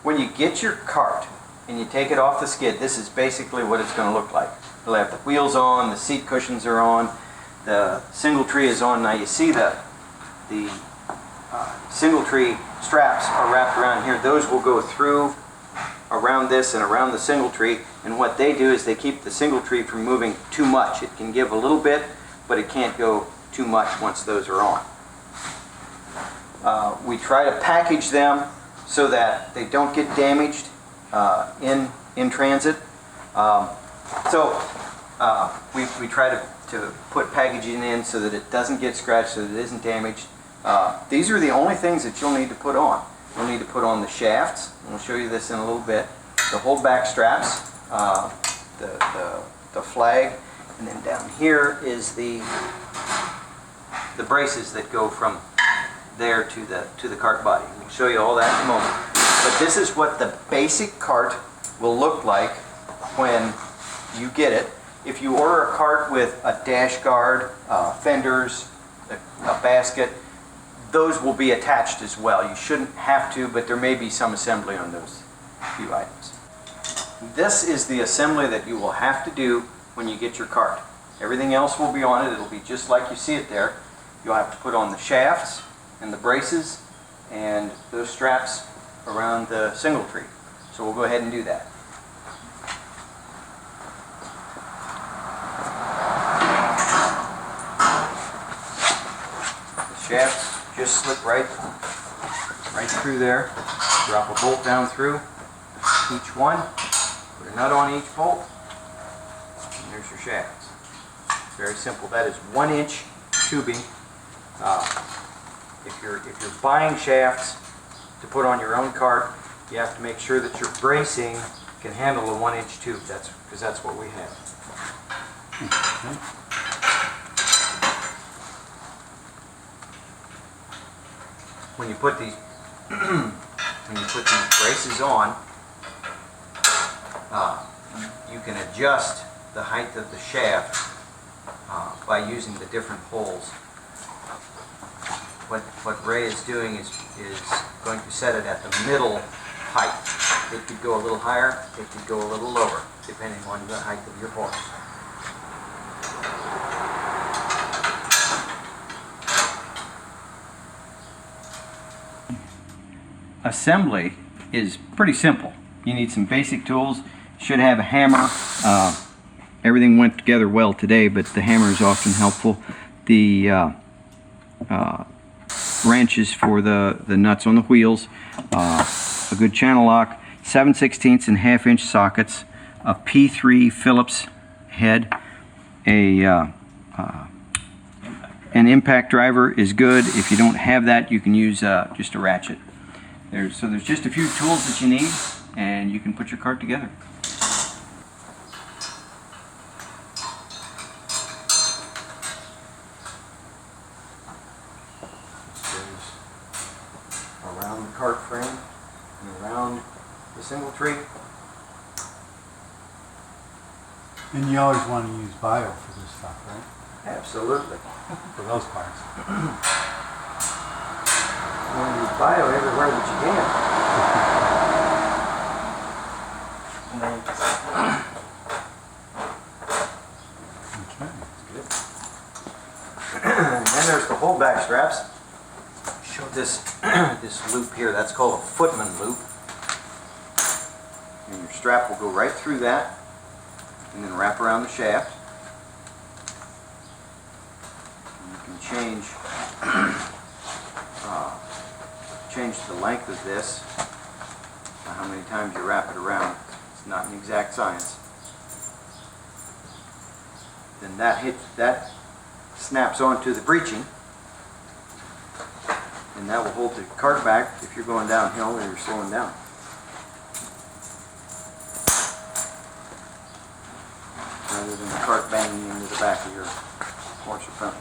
when you get your cart and you take it off the skid, this is basically what it's going to look like. It'll have the wheels on, the seat cushions are on, the single tree is on. Now you see the single tree straps are wrapped around here. Those will go through around this and around the single tree, and what they do is they keep the single tree from moving too much. It can give a little bit, but it can't go too much once those are on. We try to package them so that they don't get damaged in transit. We try to put packaging in so that it doesn't get scratched, so that it isn't damaged. These are the only things that you'll need to put on. You'll need to put on the shafts, and we'll show you this in a little bit, the holdback straps, the flag, and then down here is the braces that go from there to the cart body. We'll show you all that in a moment. But this is what the basic cart will look like when you get it. If you order a cart with a dash guard, fenders, a basket, those will be attached as well. You shouldn't have to, but there may be some assembly on those few items. This is the assembly that you will have to do when you get your cart. Everything else will be on it. It'll be just like you see it there. You'll have to put on the shafts and the braces and those straps around the single tree. So we'll go ahead and do that. The shafts just slip right through there. Drop a bolt down through each one. Put a nut on each bolt. And there's your shafts. Very simple. That is 1-inch tubing. If you're buying shafts to put on your own cart, you have to make sure that your bracing can handle a 1-inch tube. Because that's what we have. Okay. When you put these braces on, you can adjust the height of the shaft by using the different holes. What Ray is doing is going to set it at the middle height. It could go a little higher, it could go a little lower, depending on the height of your horse. Assembly is pretty simple. You need some basic tools. Should have a hammer. Everything went together well today, but the hammer is often helpful. The wrenches for the nuts on the wheels, a good channel lock, 7/16 and 1/2-inch sockets, a P3 Phillips head, an impact driver is good. If you don't have that, you can use just a ratchet. So there's just a few tools that you need, and you can put your cart together. Around the cart frame and around the single tree. And you always want to use bio for this stuff, right? Absolutely. For those parts. You want to use bio everywhere that you can. And then okay, and then there's the holdback straps. Show this loop here. That's called a footman loop. And your strap will go right through that, and then wrap around the shaft. And you can change the length of this by how many times you wrap it around. It's not an exact science. Then that snaps onto the breeching, and that will hold the cart back if you're going downhill or you're slowing down. Rather than the cart banging into the back of your horse or pony.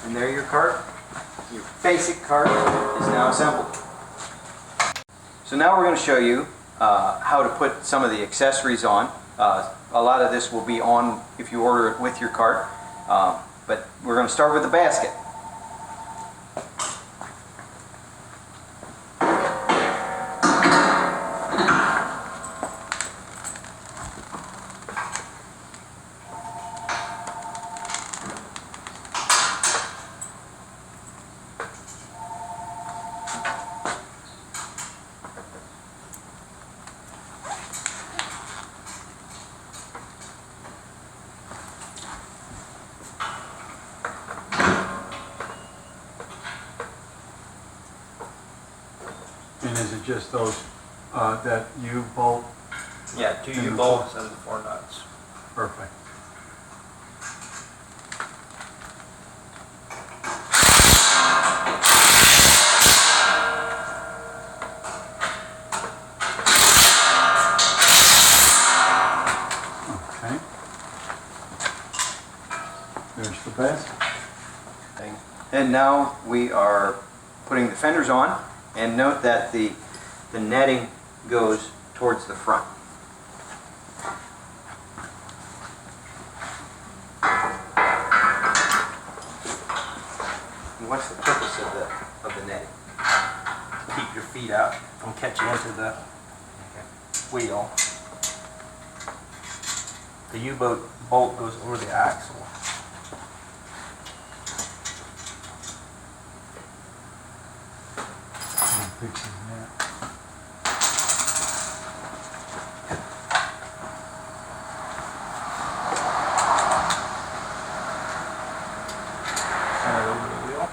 And there your cart, your basic cart is now assembled. So now we're going to show you how to put some of the accessories on. A lot of this will be on if you order it with your cart, but we're going to start with the basket. And is it just those, that U-bolt? Yeah, 2 U-bolts and 4 nuts. Perfect. Okay. There's the basket. And now we are putting the fenders on, and note that the netting goes towards the front. And what's the purpose of the netting? Keep your feet out from catching into the wheel. The U-bolt goes over the axle. Fixing that. Center it over the wheel.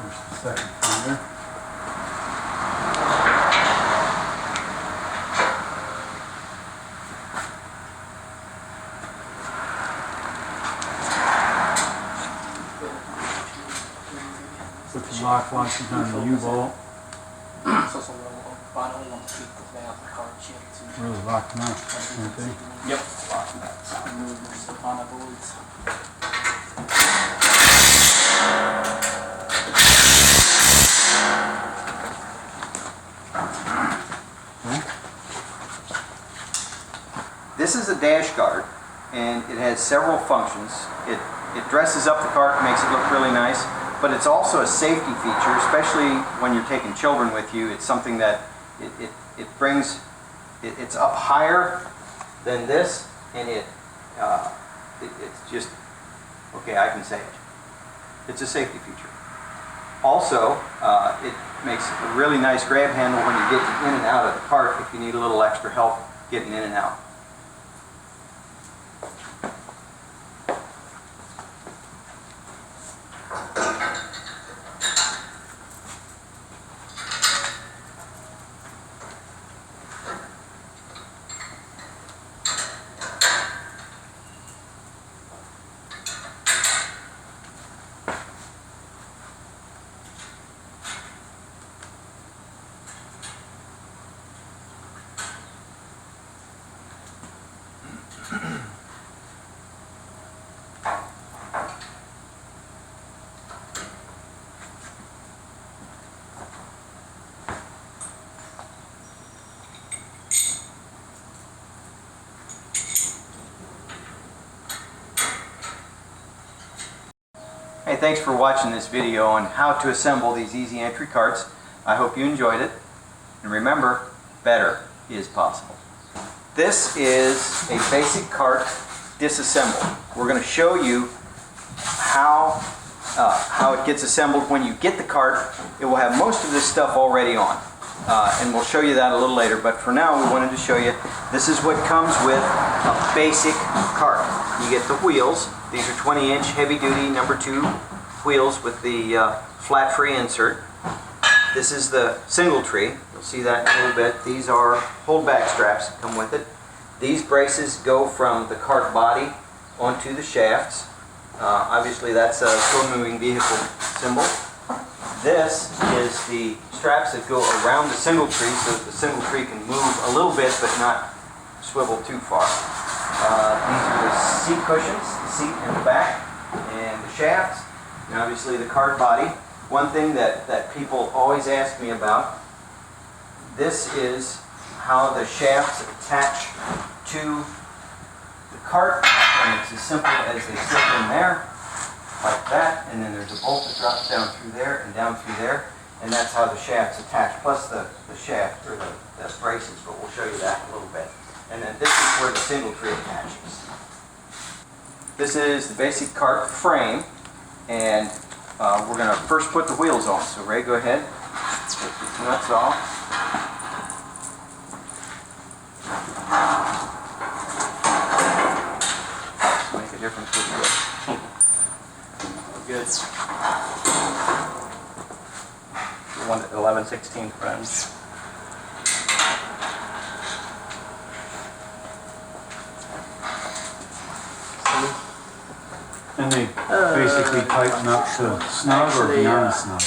There's the second fender. Put the lock watches on the U-bolt. Really lock them up, don't they? Yep. Lock nuts. This is a dash guard, and it has several functions. It dresses up the cart, makes it look really nice, but it's also a safety feature, especially when you're taking children with you. It's something that it brings, it's up higher than this, and it's just, okay, I can say it. It's a safety feature. Also, it makes a really nice grab handle when you get in and out of the cart if you need a little extra help getting in and out. Hey, thanks for watching this video on how to assemble these easy entry carts. I hope you enjoyed it. And remember, better is possible. This is a basic cart disassembled. We're going to show you how it gets assembled. When you get the cart, it will have most of this stuff already on. And we'll show you that a little later. But for now, we wanted to show you this is what comes with a basic cart. You get the wheels. These are 20-inch heavy-duty number 2 wheels with the flat free insert. This is the single tree. You'll see that in a little bit. These are holdback straps that come with it. These braces go from the cart body onto the shafts. Obviously, that's a slow-moving vehicle symbol. This is the straps that go around the single tree so that the single tree can move a little bit but not swivel too far. These are the seat cushions, the seat in the back, and the shafts, and obviously the cart body. One thing that people always ask me about, this is how the shafts attach to the cart, and it's as simple as they slip in there, like that, and then there's a bolt that drops down through there and down through there, and that's how the shafts attach, plus the shaft, or the braces, but we'll show you that in a little bit. And then this is where the single tree attaches. This is the basic cart frame, and we're going to first put the wheels on. So Ray, go ahead, put the nuts off. Make a difference with you. Good. 11/16 French. And they basically tighten up to snug or beyond snug.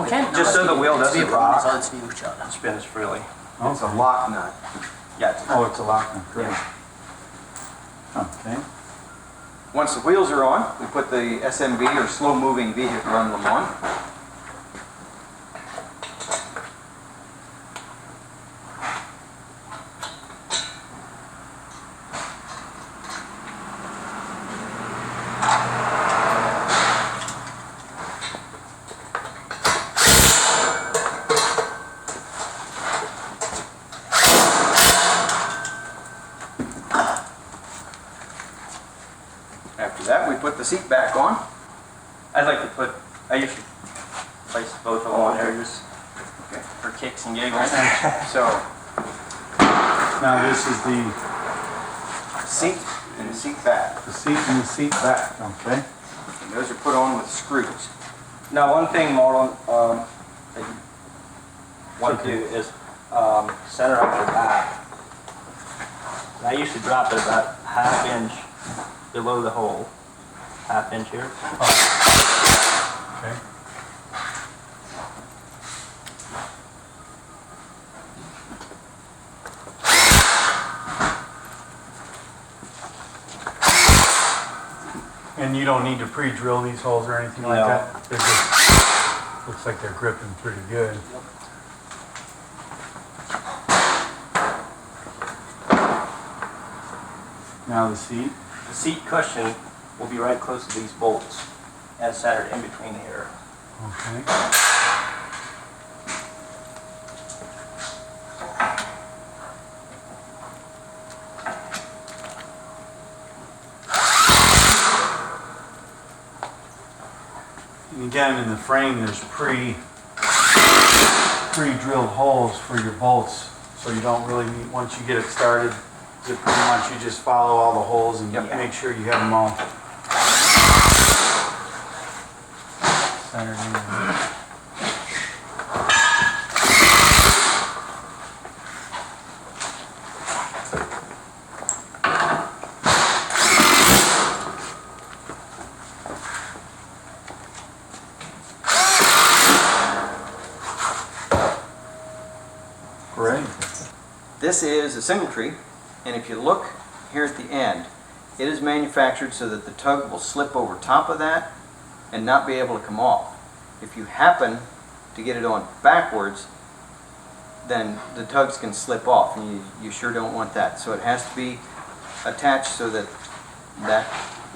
Okay, just so the wheel doesn't rock, rock. it spins freely. It's a lock nut. Yeah, it's Oh, it's a lock nut, great. Okay. Once the wheels are on, we put the SMV, or slow moving vehicle emblem, on. After that, we put the seat back on. I'd like to I usually place both of them on there just Okay. for kicks and giggles. So, Now this is the seat and the seat back. seat and the seat back, okay? And those are put on with screws. Now, one thing, Marlin, that you want to do is center up your back. And I usually drop it about ½ inch below the hole. ½ inch here. Okay. And you don't need to pre-drill these holes or anything like No. that? They're just, looks like they're gripping pretty good. Now the seat. The seat cushion will be right close to these bolts and centered in between here. Okay. And again, in the frame, there's pre-drilled holes for your bolts, so you don't really need, once you get it started, pretty much you just follow all the holes and Yep. make sure you have them all centered in. Great. This is a single tree, and if you look here at the end, it is manufactured so that the tug will slip over top of that and not be able to come off. If you happen to get it on backwards, then the tugs can slip off, and you sure don't want that. So it has to be attached so that that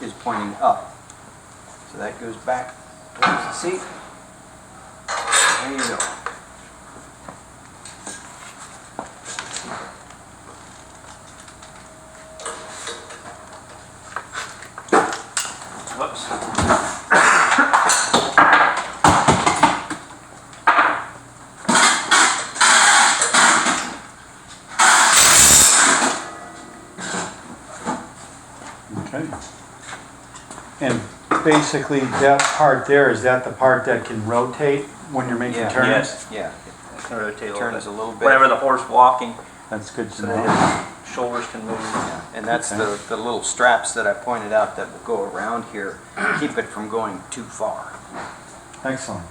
is pointing up. So that goes back towards the seat. There you go. Whoops. Okay. And basically that part there, is that the part that can rotate when you're making Yeah. turns? Yes. Yeah. It's going to rotate a little Turns bit. a little bit. Whenever the horse walking, That's good to so know. that his shoulders can move. And that's Okay. the little straps that I pointed out that will go around here, keep it from going too far. Excellent.